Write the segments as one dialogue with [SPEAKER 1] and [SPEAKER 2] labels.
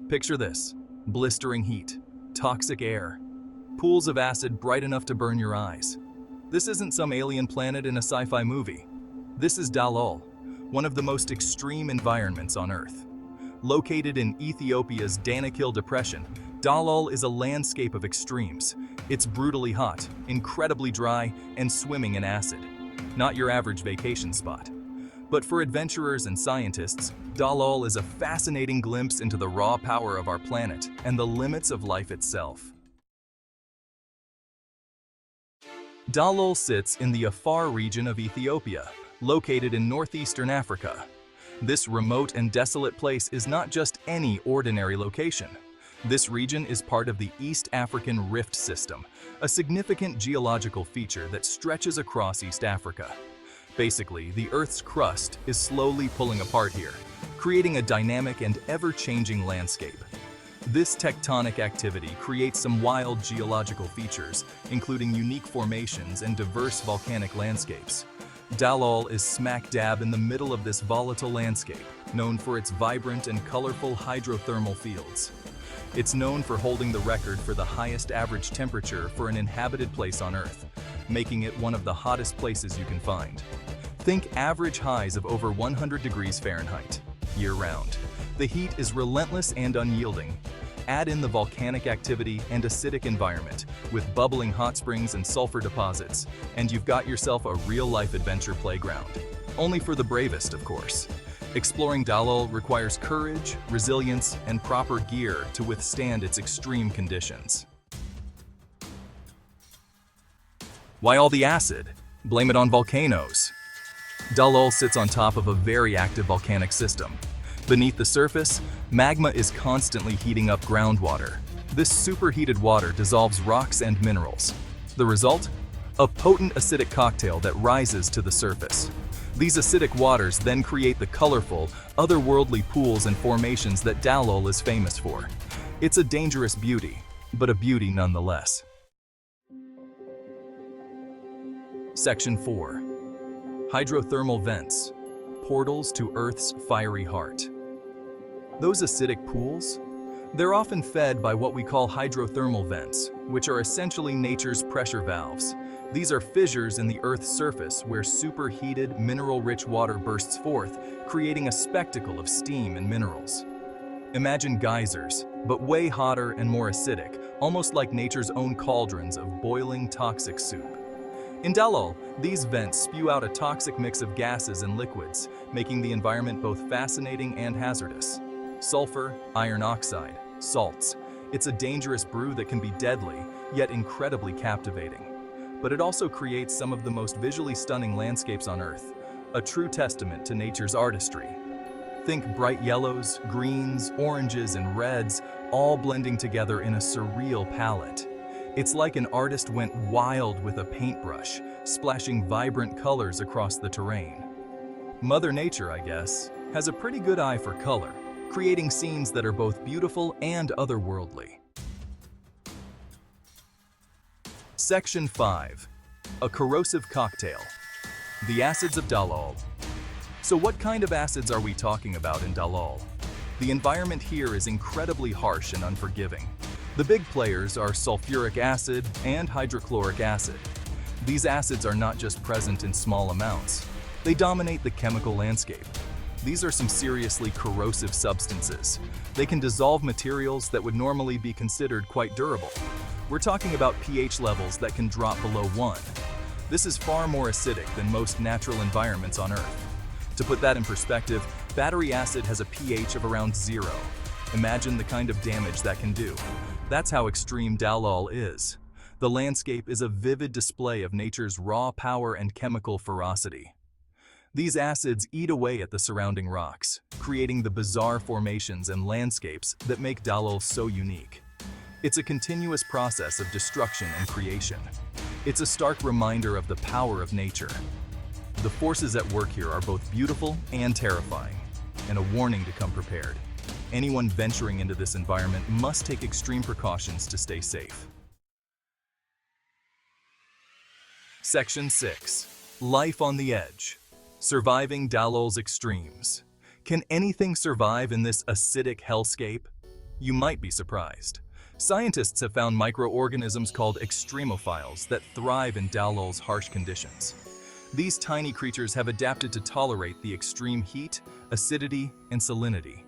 [SPEAKER 1] Picture this: blistering heat, toxic air, pools of acid bright enough to burn your eyes. This isn't some alien planet in a sci-fi movie. This is Dallol, one of the most extreme environments on Earth. Located in Ethiopia's Danakil Depression, Dallol is a landscape of extremes. It's brutally hot, incredibly dry, and swimming in acid. Not your average vacation spot. But for adventurers and scientists, Dallol is a fascinating glimpse into the raw power of our planet and the limits of life itself. Dallol sits in the Afar region of Ethiopia, located in northeastern Africa. This remote and desolate place is not just any ordinary location. This region is part of the East African Rift System, a significant geological feature that stretches across East Africa. Basically, the Earth's crust is slowly pulling apart here, creating a dynamic and ever-changing landscape. This tectonic activity creates some wild geological features, including unique formations and diverse volcanic landscapes. Dallol is smack dab in the middle of this volatile landscape, known for its vibrant and colorful hydrothermal fields. It's known for holding the record for the highest average temperature for an inhabited place on Earth, making it one of the hottest places you can find. Think average highs of over 100 degrees Fahrenheit, year-round. The heat is relentless and unyielding. Add in the volcanic activity and acidic environment, with bubbling hot springs and sulfur deposits, and you've got yourself a real-life adventure playground. Only for the bravest, of course. Exploring Dallol requires courage, resilience, and proper gear to withstand its extreme conditions. Why all the acid? Blame it on volcanoes. Dallol sits on top of a very active volcanic system. Beneath the surface, magma is constantly heating up groundwater. This superheated water dissolves rocks and minerals. The result? A potent acidic cocktail that rises to the surface. These acidic waters then create the colorful, otherworldly pools and formations that Dallol is famous for. It's a dangerous beauty, but a beauty nonetheless. Section 4. Hydrothermal vents, portals to Earth's fiery heart. Those acidic pools? They're often fed by what we call hydrothermal vents, which are essentially nature's pressure valves. These are fissures in the Earth's surface where superheated, mineral-rich water bursts forth, creating a spectacle of steam and minerals. Imagine geysers, but way hotter and more acidic, almost like nature's own cauldrons of boiling toxic soup. In Dallol, these vents spew out a toxic mix of gases and liquids, making the environment both fascinating and hazardous. Sulfur, iron oxide, salts. It's a dangerous brew that can be deadly, yet incredibly captivating. But it also creates some of the most visually stunning landscapes on Earth, a true testament to nature's artistry. Think bright yellows, greens, oranges, and reds, all blending together in a surreal palette. It's like an artist went wild with a paintbrush, splashing vibrant colors across the terrain. Mother Nature, I guess, has a pretty good eye for color, creating scenes that are both beautiful and otherworldly. Section 5. A corrosive cocktail. The Acids of Dallol. So what kind of acids are we talking about in Dallol? The environment here is incredibly harsh and unforgiving. The big players are sulfuric acid and hydrochloric acid. These acids are not just present in small amounts. They dominate the chemical landscape. These are some seriously corrosive substances. They can dissolve materials that would normally be considered quite durable. We're talking about pH levels that can drop below 1. This is far more acidic than most natural environments on Earth. To put that in perspective, battery acid has a pH of around 0. Imagine the kind of damage that can do. That's how extreme Dallol is. The landscape is a vivid display of nature's raw power and chemical ferocity. These acids eat away at the surrounding rocks, creating the bizarre formations and landscapes that make Dallol so unique. It's a continuous process of destruction and creation. It's a stark reminder of the power of nature. The forces at work here are both beautiful and terrifying, and a warning to come prepared. Anyone venturing into this environment must take extreme precautions to stay safe. Section 6. Life on the edge. Surviving Dallol's extremes. Can anything survive in this acidic hellscape? You might be surprised. Scientists have found microorganisms called extremophiles that thrive in Dallol's harsh conditions. These tiny creatures have adapted to tolerate the extreme heat, acidity, and salinity.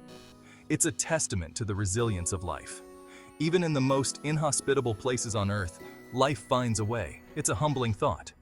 [SPEAKER 1] It's a testament to the resilience of life. Even in the most inhospitable places on Earth, life finds a way. It's a humbling thought.